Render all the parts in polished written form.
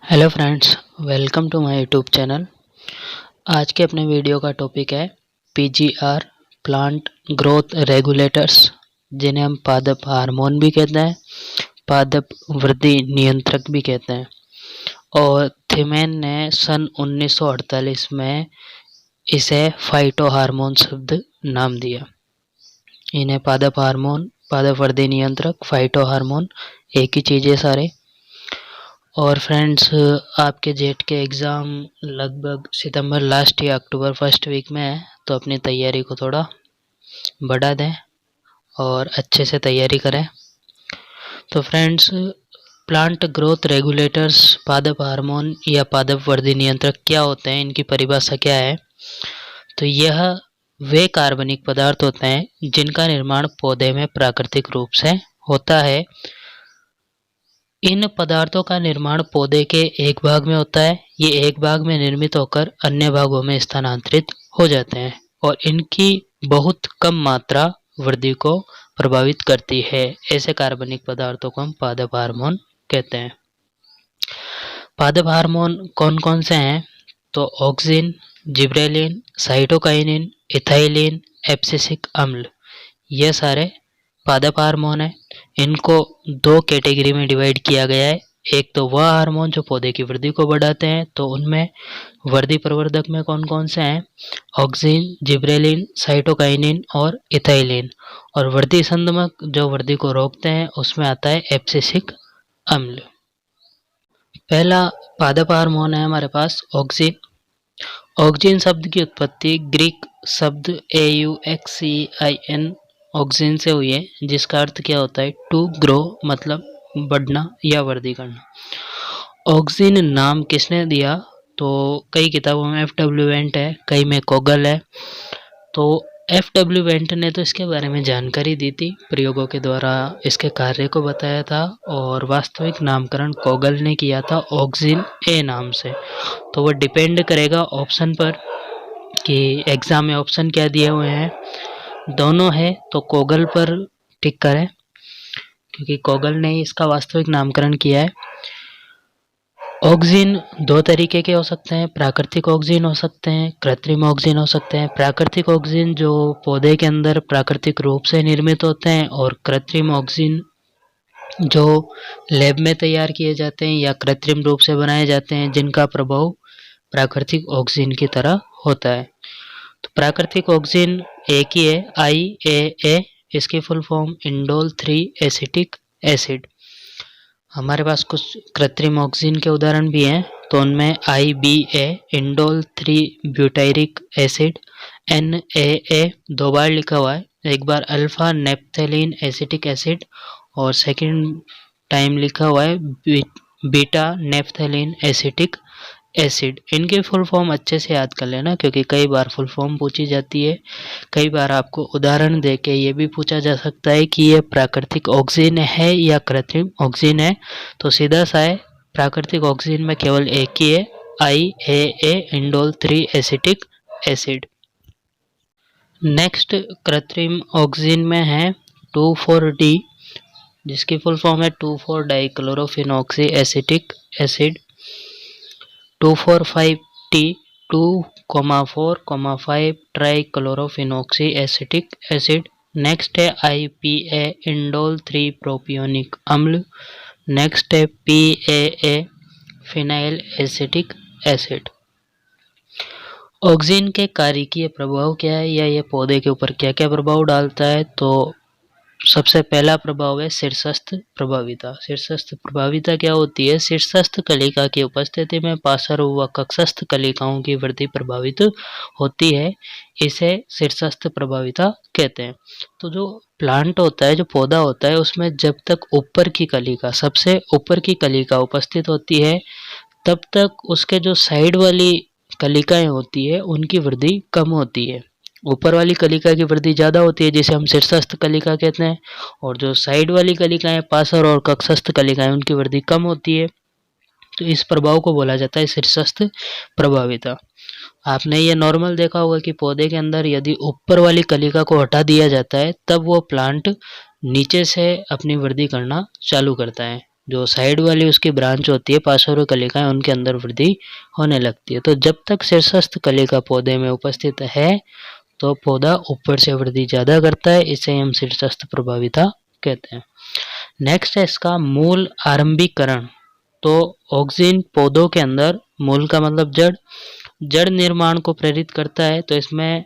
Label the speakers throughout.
Speaker 1: Hello friends, welcome to my YouTube channel. आज के अपने वीडियो का टॉपिक है पीजीआर, प्लांट ग्रोथ रेगुलेटर्स, जिन्हें हम पादप हार्मोन भी कहते हैं, पादप वृद्धि नियंत्रक भी कहते हैं। और थिमेन ने सन 1948 में इसे फाइटो हार्मोन शब्द नाम दिया। इन्हें पादप हार्मोन, पादप वृद्धि नियंत्रक, फाइटो हार्मोन एक ही चीज़ है सारे। और फ्रेंड्स, आपके जेट के एग्ज़ाम लगभग सितंबर लास्ट या अक्टूबर फर्स्ट वीक में है, तो अपनी तैयारी को थोड़ा बढ़ा दें और अच्छे से तैयारी करें। तो फ्रेंड्स, प्लांट ग्रोथ रेगुलेटर्स, पादप हार्मोन या पादप वृद्धि नियंत्रक क्या होते हैं, इनकी परिभाषा क्या है? तो यह वे कार्बनिक पदार्थ होते हैं जिनका निर्माण पौधे में प्राकृतिक रूप से होता है। इन पदार्थों का निर्माण पौधे के एक भाग में होता है। ये एक भाग में निर्मित होकर अन्य भागों में स्थानांतरित हो जाते हैं और इनकी बहुत कम मात्रा वृद्धि को प्रभावित करती है। ऐसे कार्बनिक पदार्थों को हम पादप हार्मोन कहते हैं। पादप हार्मोन कौन कौन से हैं? तो auxin, gibberellin, cytokinin, ethylene, abscisic अम्ल, ये सारे पादप हार्मोन है। इनको दो कैटेगरी में डिवाइड किया गया है। एक तो वह हार्मोन जो पौधे की वृद्धि को बढ़ाते हैं, तो उनमें वृद्धि प्रवर्धक में कौन कौन से हैं? ऑक्सिन, जिब्रेलिन, साइटोकाइनिन और इथाइलिन। और वृद्धि संदमक जो वृद्धि को रोकते हैं, उसमें आता है एब्सिसिक अम्ल। पहला पादप हार्मोन है हमारे पास ऑक्सिन। ऑक्सिन शब्द की उत्पत्ति ग्रीक शब्द AUXEIN ऑक्सिन से हुई है, जिसका अर्थ क्या होता है? टू ग्रो, मतलब बढ़ना या वृद्धि करना। ऑक्सिन नाम किसने दिया? तो कई किताबों में FW वेंट है, कई में कोगल है। तो FW वेंट ने तो इसके बारे में जानकारी दी थी, प्रयोगों के द्वारा इसके कार्य को बताया था, और वास्तविक नामकरण कोगल ने किया था ऑक्सिन ए नाम से। तो वो डिपेंड करेगा ऑप्शन पर कि एग्ज़ाम में ऑप्शन क्या दिए हुए हैं। दोनों है तो कोगल पर टिक करें, क्योंकि कोगल ने इसका वास्तविक नामकरण किया है। ऑक्सिन दो तरीके के हो सकते हैं, प्राकृतिक ऑक्सिन हो सकते हैं, कृत्रिम ऑक्सिन हो सकते हैं। प्राकृतिक ऑक्सिन जो पौधे के अंदर प्राकृतिक रूप से निर्मित होते हैं, और कृत्रिम ऑक्सिन जो लैब में तैयार किए जाते हैं या कृत्रिम रूप से बनाए जाते हैं, जिनका प्रभाव प्राकृतिक ऑक्सिन की तरह होता है। तो प्राकृतिक ऑक्सिन एक ही है, IAA, इसकी full form indole 3 acetic acid. हमारे पास कुछ कृत्रिम ऑक्सिन के उदाहरण भी हैं, तो उनमें IBA indole 3 butyric acid, NAA दो बार लिखा हुआ है, एक बार अल्फा नेप्थेलिन एसिटिक एसिड और सेकंड टाइम लिखा हुआ है बीटा नेप्थेलिन एसिटिक एसिड। इनके फुल फॉर्म अच्छे से याद कर लेना, क्योंकि कई बार फुल फॉर्म पूछी जाती है। कई बार आपको उदाहरण देके ये भी पूछा जा सकता है कि ये प्राकृतिक ऑक्सिन है या कृत्रिम ऑक्सिन है। तो सीधा सा है, प्राकृतिक ऑक्सिन में केवल एक ही है, IAA indole 3 acetic acid. Next कृत्रिम ऑक्सिन में है 2,4-D, जिसकी फुल फॉर्म है two four dichlorophenoxy acetic acid. 2,4,5-T 2,4,5 trichlorophenoxy acetic acid. Next है IPA इंडोल 3 प्रोपियोनिक अम्ल। नेक्स्ट है PAA phenyl acetic acid. Auxin के कार्यकीय प्रभाव क्या है, या ये पौधे के ऊपर क्या क्या प्रभाव डालता है? तो सबसे पहला प्रभाव है शीर्षस्थ प्रभाविता। शीर्षस्थ प्रभाविता क्या होती है? शीर्षस्थ कलिका की उपस्थिति में पार्श्व व कक्षस्थ कलिकाओं की वृद्धि प्रभावित होती है, इसे शीर्षस्थ प्रभाविता कहते हैं। तो जो प्लांट होता है, जो पौधा होता है, उसमें जब तक ऊपर की कलिका, सबसे ऊपर की कलिका उपस्थित होती है, तब तक उसके जो साइड वाली कलिकाएं होती है, उनकी वृद्धि कम होती है। ऊपर वाली कलिका की वृद्धि ज़्यादा होती है, जिसे हम शीर्षस्थ कलिका कहते हैं, और जो साइड वाली कलिकाएं, पार्श्व और कक्षस्थ कलिकाएं, उनकी वृद्धि कम होती है। तो इस प्रभाव को बोला जाता है शीर्षस्थ प्रभाविता। आपने ये नॉर्मल देखा होगा कि पौधे के अंदर यदि ऊपर वाली कलिका को हटा दिया जाता है, तब वो प्लांट नीचे से अपनी वृद्धि करना चालू करता है। जो साइड वाली उसकी ब्रांच होती है, पार्श्व कलिकाएं, उनके अंदर वृद्धि होने लगती है। तो जब तक शीर्षस्थ कलिका पौधे में उपस्थित है तो पौधा ऊपर से वृद्धि ज़्यादा करता है, इसे हम शीर्षस्थ प्रभाविता कहते हैं। नेक्स्ट है इसका मूल आरंभीकरण। तो ऑक्सिन पौधों के अंदर, मूल का मतलब जड़ निर्माण को प्रेरित करता है। तो इसमें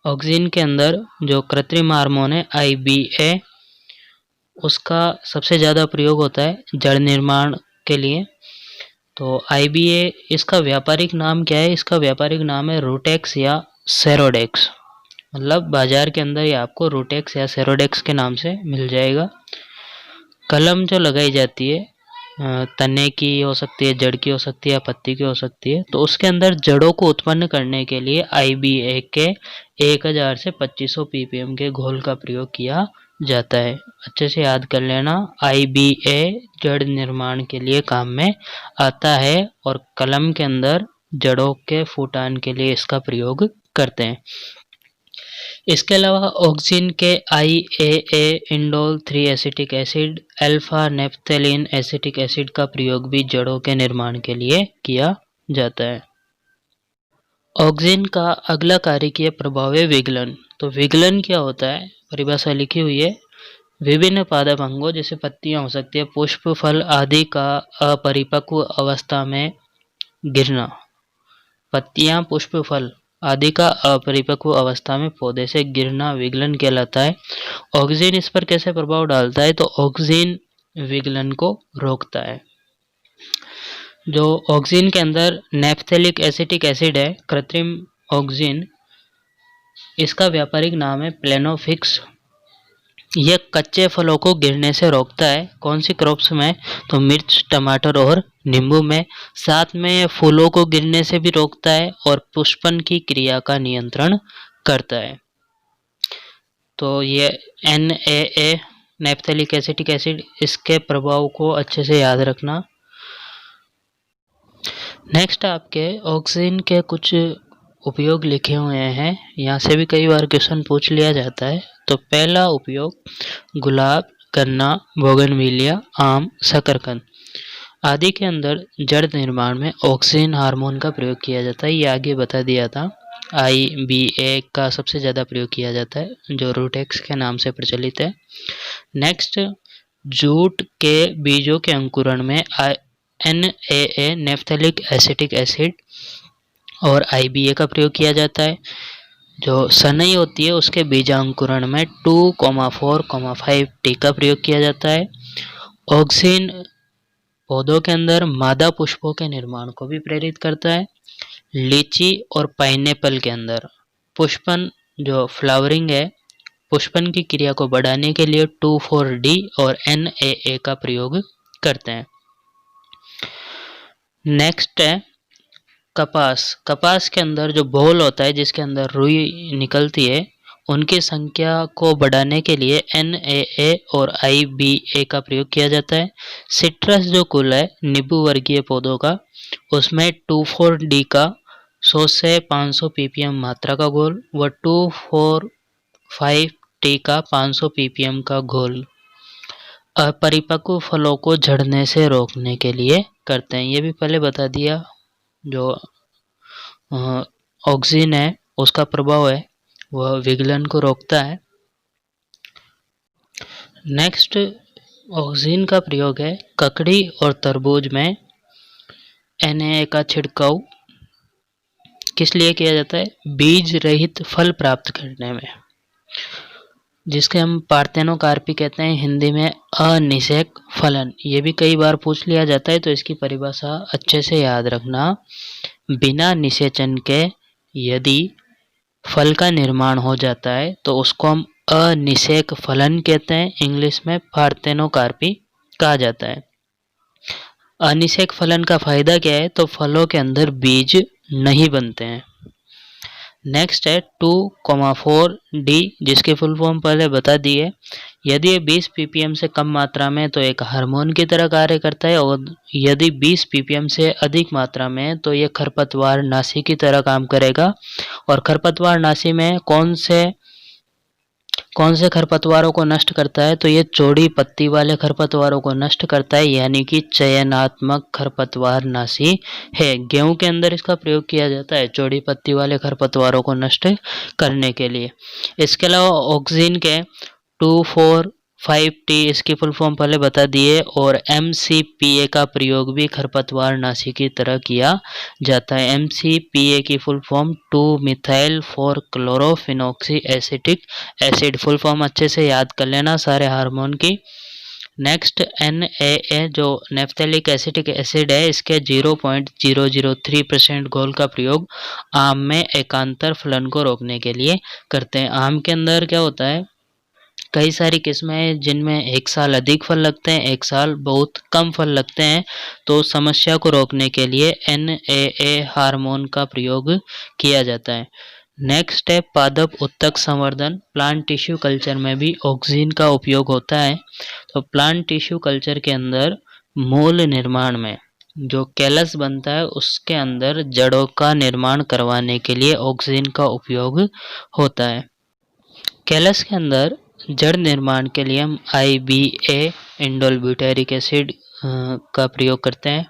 Speaker 1: ऑक्सिन के अंदर जो कृत्रिम हार्मोन है IBA, उसका सबसे ज़्यादा प्रयोग होता है जड़ निर्माण के लिए। तो IBA, इसका व्यापारिक नाम क्या है? इसका व्यापारिक नाम है रूटेक्स या सेरोडेक्स। मतलब बाजार के अंदर ये आपको रूटेक्स या सेरोडेक्स के नाम से मिल जाएगा। कलम जो लगाई जाती है तने की हो सकती है, जड़ की हो सकती है या पत्ती की हो सकती है, तो उसके अंदर जड़ों को उत्पन्न करने के लिए IBA के 1000 से 2500 ppm के घोल का प्रयोग किया जाता है। अच्छे से याद कर लेना, IBA जड़ निर्माण के लिए काम में आता है और कलम के अंदर जड़ों के फूटान के लिए इसका प्रयोग करते हैं। इसके अलावा ऑक्सिन के IAA, indole 3 acetic acid, alpha naphthalene acetic acid का प्रयोग भी जड़ों के निर्माण के लिए किया जाता है। ऑक्सिन का अगला कार्यकीय प्रभाव है विगलन। तो विगलन क्या होता है? परिभाषा लिखी हुई है, विभिन्न पादप अंगों जैसे पत्तियां हो सकती है, पुष्प, फल आदि का अपरिपक्व अवस्था में गिरना। पत्तियां, पुष्प, फल आदि का अपरिपक्व अवस्था में पौधे से गिरना विगलन कहलाता है। ऑक्सिन इस पर कैसे प्रभाव डालता है? तो ऑक्सिन विगलन को रोकता है। जो ऑक्सिन के अंदर नेप्थेलिक एसिटिक एसिड है, कृत्रिम ऑक्सिन, इसका व्यापारिक नाम है प्लेनोफिक्स। यह कच्चे फलों को गिरने से रोकता है। कौन सी क्रॉप्स में? तो मिर्च, टमाटर और नींबू में। साथ में फूलों को गिरने से भी रोकता है और पुष्पन की क्रिया का नियंत्रण करता है। तो ये NAA, नेप्थेलिक एसिटिक एसिड, इसके प्रभाव को अच्छे से याद रखना। नेक्स्ट आपके ऑक्सिन के कुछ उपयोग लिखे हुए हैं, यहाँ से भी कई बार क्वेश्चन पूछ लिया जाता है। तो पहला उपयोग, गुलाब, गन्ना, बोगनविलिया, आम, शकरकंद आदि के अंदर जड़ निर्माण में ऑक्सिन हार्मोन का प्रयोग किया जाता है। ये आगे बता दिया था। IBA का सबसे ज़्यादा प्रयोग किया जाता है जो रूटेक्स के नाम से प्रचलित है। नेक्स्ट, जूट के बीजों के अंकुरण में NAA, नेप्थेलिक एसिटिक एसिड और IBA का प्रयोग किया जाता है। जो सनई होती है उसके बीजांकुरण में 2,4,5T का प्रयोग किया जाता है। ऑक्सिन पौधों के अंदर मादा पुष्पों के निर्माण को भी प्रेरित करता है। लीची और पाइनएप्पल के अंदर पुष्पन, जो फ्लावरिंग है, पुष्पन की क्रिया को बढ़ाने के लिए 2,4-D और NAA का प्रयोग करते हैं। नेक्स्ट है कपास। कपास के अंदर जो बोल होता है जिसके अंदर रुई निकलती है, उनकी संख्या को बढ़ाने के लिए NAA और IBA का प्रयोग किया जाता है। सिट्रस जो कुल है नींबू वर्गीय पौधों का, उसमें 2,4-D का 100 से 500 ppm मात्रा का घोल व 2,4,5T का 500 ppm का घोल अपरिपक्व फलों को झड़ने से रोकने के लिए करते हैं। ये भी पहले बता दिया। जो ऑक्सिन है उसका प्रभाव है वह विगलन को रोकता है। नेक्स्ट, ऑक्सिन का प्रयोग है ककड़ी और तरबूज में NAA का छिड़काव किस लिए किया जाता है? बीज रहित फल प्राप्त करने में, जिसके हम पार्थेनोकार्पी कहते हैं, हिंदी में अनिषेक फलन। ये भी कई बार पूछ लिया जाता है तो इसकी परिभाषा अच्छे से याद रखना। बिना निषेचन के यदि फल का निर्माण हो जाता है तो उसको हम अनिषेक फलन कहते हैं, इंग्लिश में पार्थेनोकार्पी कहा जाता है। अनिषेक फलन का फायदा क्या है? तो फलों के अंदर बीज नहीं बनते हैं। नेक्स्ट है 2,4-D, जिसकी फुल फॉर्म पहले बता दी है। यदि ये 20 ppm से कम मात्रा में तो एक हार्मोन की तरह कार्य करता है, और यदि 20 ppm से अधिक मात्रा में तो ये खरपतवार नाशी की तरह काम करेगा। और खरपतवार नाशी में कौन से कौन से खरपतवारों को नष्ट करता है? तो ये चौड़ी पत्ती वाले खरपतवारों को नष्ट करता है, यानी कि चयनात्मक खरपतवारनाशी है। गेहूं के अंदर इसका प्रयोग किया जाता है चौड़ी पत्ती वाले खरपतवारों को नष्ट करने के लिए। इसके अलावा ऑक्सिन के 2,4,5-T इसकी फुल फॉर्म पहले बता दिए, और MCPA का प्रयोग भी खरपतवारनाशी की तरह किया जाता है। MCPA की full form two methyl four chlorophenoxy acetic acid, full form अच्छे से याद कर लेना सारे हार्मोन की। नेक्स्ट NaA जो नेफ्थेलिक एसिटिक एसिड है, इसके 0.003% घोल का प्रयोग आम में एकांतर फलन को रोकने के लिए करते हैं। आम के अंदर क्या होता है, कई सारी किस्में हैं जिनमें एक साल अधिक फल लगते हैं, एक साल बहुत कम फल लगते हैं। तो समस्या को रोकने के लिए NaA हार्मोन का प्रयोग किया जाता है। नेक्स्ट है पादप उत्तक संवर्धन। प्लांट टिश्यू कल्चर में भी ऑक्सिन का उपयोग होता है। तो प्लांट टिश्यू कल्चर के अंदर मूल निर्माण में जो कैलस बनता है, उसके अंदर जड़ों का निर्माण करवाने के लिए ऑक्सिन का उपयोग होता है। कैलस के अंदर जड़ निर्माण के लिए हम IBA इंडोल ब्यूटेरिक एसिड का प्रयोग करते हैं।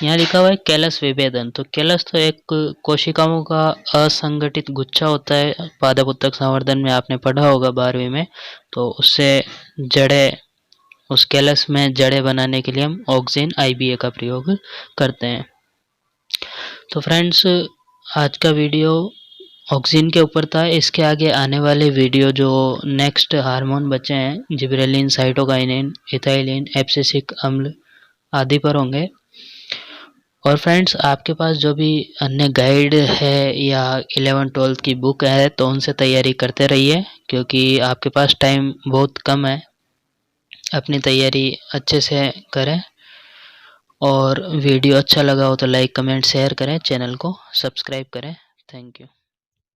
Speaker 1: यहाँ लिखा हुआ है कैलस विभेदन। तो कैलस तो एक कोशिकाओं का असंगठित गुच्छा होता है, पादप उत्तक संवर्धन में आपने पढ़ा होगा 12वीं में। तो उससे जड़ें, उस कैलस में जड़ें बनाने के लिए हम ऑक्सिन IBA का प्रयोग करते हैं। तो फ्रेंड्स, आज का वीडियो ऑक्सिन के ऊपर था। इसके आगे आने वाले वीडियो जो नेक्स्ट हार्मोन बचे हैं, जिबरेलिन, साइटोकाइनिन, इथाइलिन, एब्सिसिक अम्ल आदि पर होंगे। और फ्रेंड्स, आपके पास जो भी अन्य गाइड है या 11th-12th की बुक है, तो उनसे तैयारी करते रहिए, क्योंकि आपके पास टाइम बहुत कम है। अपनी तैयारी अच्छे से करें, और वीडियो अच्छा लगा हो तो लाइक, कमेंट, शेयर करें, चैनल को सब्सक्राइब करें। Thank you.